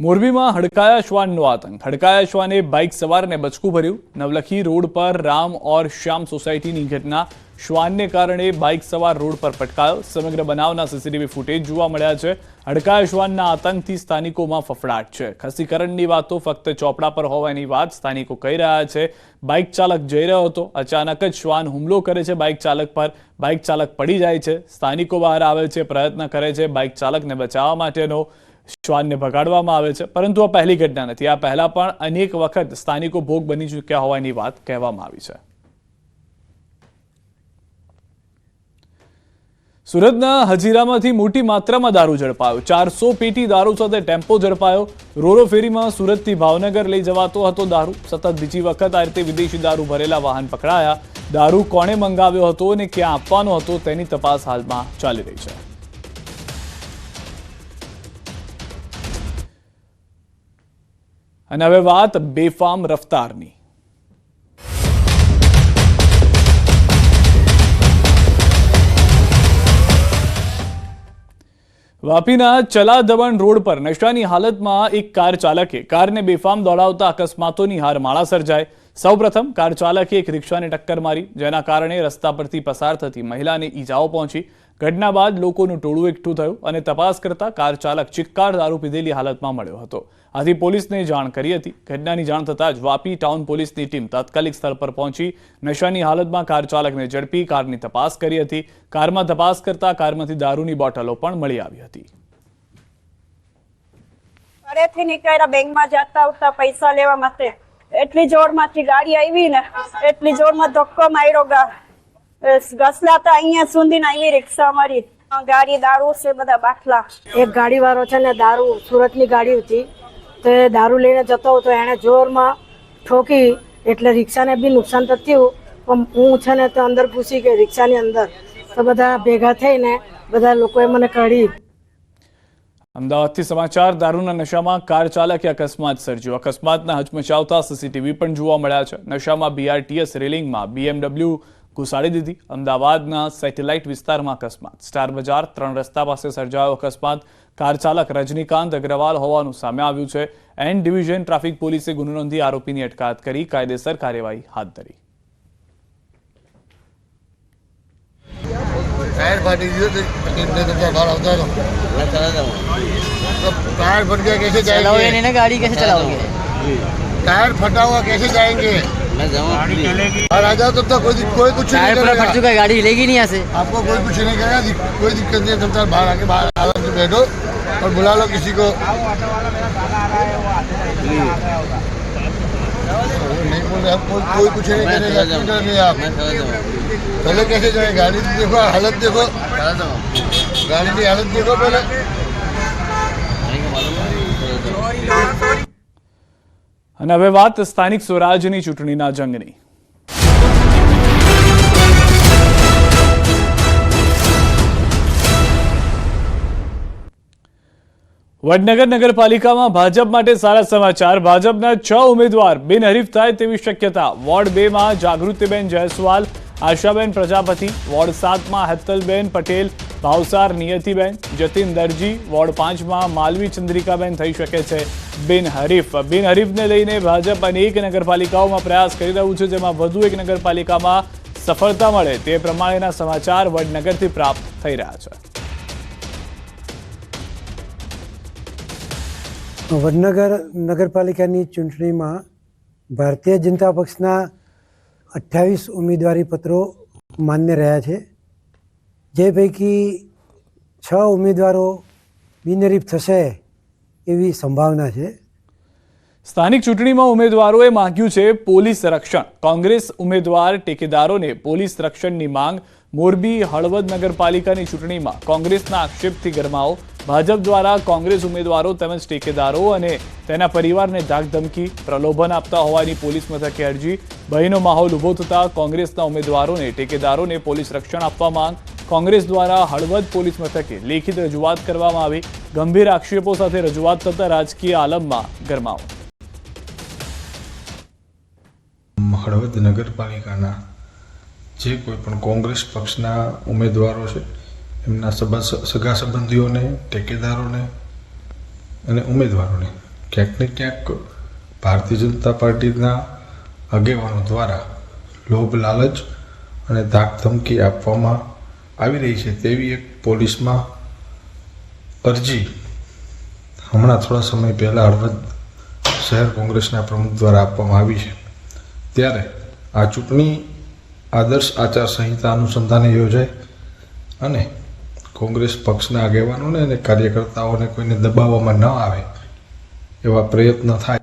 મોરબીમાં હડકાયા શ્વાનનો આતંક। હડકાયા શ્વાને બાઇક સવારને બચકું ભર્યું। નવલખી રોડ પર રામ ઓર શ્યામ સોસાયટીની ઘટના। શ્વાનને કારણે બાઇક સવાર રોડ પર પટકાયો। સમગ્ર બનાવના સીસીટીવી ફૂટેજ જોવા મળ્યા છે। હડકાયા શ્વાનના આતંકથી સ્થાનિકોમાં ફફડાટ છે। ખસીકરણની વાતો ફક્ત ચોપડા પર હોવાની વાત સ્થાનિકો કહી રહ્યા છે। બાઇક ચાલક જઈ રહ્યો હતો, અચાનક જ શ્વાન હુમલો કરે છે બાઇક ચાલક પર। બાઇક ચાલક પડી જાય છે। સ્થાનિકો બહાર આવે છે, પ્રયત્ન કરે છે બાઇક ચાલકને બચાવવા માટેનો। શ્વાનને ભગાડવામાં આવે છે, પરંતુ આ પહેલી ઘટના નથી। આ પહેલા પણ અનેક વખત સ્થાનિકો ભોગ બની ચૂક્યા હોવાની વાત કહેવામાં આવી છે। સુરતના હજીરામાંથી મોટી માત્રામાં દારૂ ઝડપાયો। 400 પેટી દારૂ સાથે ટેમ્પો ઝડપાયો। રોરો ફેરીમાં સુરતથી ભાવનગર લઈ જવાતો હતો દારૂ। સતત બીજી વખત આ રીતે વિદેશી દારૂ ભરેલા વાહન પકડાયા। દારૂ કોણે મંગાવ્યો હતો અને ક્યાં આપવાનો હતો તેની તપાસ હાલમાં ચાલી રહી છે। અને હવે વાત બેફામ રફતારની। વાપીના ચલાદવણ રોડ પર નશાની હાલતમાં એક કાર ચાલકે કારને બેફામ દોડાવતા અકસ્માતોની હારમાળા સર્જાય। સૌપ્રથમ કાર ચાલકે એક રિક્ષાને ટક્કર મારી, જેના કારણે રસ્તા પરથી પસાર થતી મહિલાને ઈજાઓ પહોંચી। ઘટના બાદ લોકોનું ટોળું એકઠું થયું અને તપાસ કરતા કાર ચાલક ચિક્કાર દારૂ પીધેલી હાલતમાં મળ્યો હતો। આથી પોલીસને જાણ કરી હતી। ઘટનાની જાણ થતાં જ વાપી ટાઉન પોલીસની ટીમ તાત્કાલિક સ્થળ પર પહોંચી નશાની હાલતમાં કાર ચાલકને ઝડપી કારની તપાસ કરી હતી। કારમાં તપાસ કરતા કારમાંથી દારૂની બોટલો પણ મળી આવી હતી। ઘરેથી નીકળ્યા બેંકમાં જતા આવતા પૈસા લેવા માટે એટલી જોરમાંથી ગાડી આવી ને એટલી જોરમાં ધક્કો માર્યો। ઘસલાતા અહીંયા સુધી આવી રિક્ષા મારી ગાડી દારૂ છે બધા બાટલા। એક ગાડી વાળો છે ને દારૂ સુરતની ગાડી હતી તો એ દારૂ લઈને જતો હતો, એને જોરમાં ઠોકી એટલે રિક્ષાને બી નુકસાન તો થયું। પણ હું છે ને તો અંદર ઘૂસી ગઈ રિક્ષાની અંદર, તો બધા ભેગા થઈને બધા લોકોએ મને કાઢી। અમદાવાદથી સમાચાર। દારૂના નશામાં કાર ચાલકે અકસ્માત સર્જ્યો। અકસ્માતના હચમચાવતા સીસીટીવી પણ જોવા મળ્યા છે। નશામાં BRTS રેલિંગમાં BMW ઘુસાડી દીધી। અમદાવાદના સેટેલાઇટ વિસ્તારમાં અકસ્માત। સ્ટાર બજાર 3 રસ્તા પાસે સર્જાયો અકસ્માત। કાર ચાલક રજનીકાંત અગ્રવાલ હોવાનું સામે આવ્યું છે। એન ડિવિઝન ટ્રાફિક પોલીસે ગુનો નોંધી આરોપીની અટકાયત કરી કાયદેસર કાર્યવાહી હાથ ધરી। टायर फाटी टायर फट गया, कैसे जाएंगे? नहीं ना गाड़ी कैसे चलाओगे? टायर फटा हुआ कैसे जाएंगे? और आ जाओ तब तक कोई कुछ नहीं टायर फट चुका है, गाड़ी हिलेगी नहीं यहाँ से। आपको कोई कुछ नहीं करेगा, कोई दिक्कत नहीं है। तब तक बाहर आके बाहर आराम से बैठो और बुला लो किसी को। नहीं बोले हम कोई कुछ नहीं करेगा। आप पहले कैसे जाए? गाड़ी देखो, हालत देखो, गाड़ी की हालत देखो पहले। અને હવે વાત સ્થાનિક સ્વરાજની ચૂંટણીના જંગની। વડનગર નગરપાલિકામાં ભાજપ માટે સારા સમાચાર। ભાજપના 6 ઉમેદવાર બિનહરીફ થાય તેવી શક્યતા। વોર્ડ 2 માં જાગૃતિબેન જયસ્વાલ, આશાબેન પ્રજાપતિ, વોર્ડ 7 માં હેતલબેન પટેલ, ભાવસાર નિયતિબેન, જતીન દરજી, વોર્ડ 5 માં માલવી ચંદ્રિકાબેન થઈ શકે છે બિનહરીફ। બિનહરીફને લઈને ભાજપ અનેક નગરપાલિકાઓમાં પ્રયાસ કરી રહ્યું છે, જેમાં વધુ એક નગરપાલિકામાં સફળતા મળે તે પ્રમાણેના સમાચાર વડનગરથી પ્રાપ્ત થઈ રહ્યા છે। વડનગર નગરપાલિકાની ચૂંટણીમાં ભારતીય જનતા પક્ષના 28 ઉમેદવારી પત્રો માન્ય રહ્યા છે, જે પૈકી 6 ઉમેદવારો બિનહરીફ થશે એવી સંભાવના છે। સ્થાનિક ચૂંટણીમાં ઉમેદવારોએ માંગ્યું છે પોલીસ રક્ષણ। કોંગ્રેસ ઉમેદવાર ટેકેદારોને પોલીસ રક્ષણની માંગ। મોરબી હળવદ નગરપાલિકાની ચૂંટણીમાં કોંગ્રેસના આક્ષેપથી ગરમાવો। ભાજપ દ્વારા કોંગ્રેસ ઉમેદવારો તેમજ ટેકેદારો અને તેના પરિવારને ધાકધમકી, પ્રલોભન આપતા હોવાની પોલીસ મથકે અરજી। ભયનો માહોલ ઊભો થતા કોંગ્રેસના ઉમેદવારોને ટેકેદારોને પોલીસ રક્ષણ આપવા માંગ। કોંગ્રેસ દ્વારા હળવદ પોલીસ મથકે લેખિત રજૂઆત કરવામાં આવી। ગંભીર આક્ષેપો સાથે રજૂઆત થતા રાજકીય આલમમાં ગરમાવો। હળવદ નગરપાલિકાના જે કોઈ પણ કોંગ્રેસ પક્ષના ઉમેદવારો છે એમના સગા સંબંધીઓને, ટેકેદારોને અને ઉમેદવારોને ક્યાંક ને ક્યાંક ભારતીય જનતા પાર્ટીના આગેવાનો દ્વારા લોભ લાલચ અને ધાક ધમકી આપવામાં આવી રહી છે તેવી એક પોલીસમાં અરજી હમણાં થોડા સમય પહેલાં હળવદ શહેર કોંગ્રેસના પ્રમુખ દ્વારા આપવામાં આવી છે. ત્યારે આ ચૂંટણી આદર્શ આચારસંહિતા અનુસંધાને યોજાય અને કોંગ્રેસ પક્ષના આગેવાનોને અને કાર્યકર્તાઓને કોઈને દબાવવામાં ન આવે એવા પ્રયત્ન થાય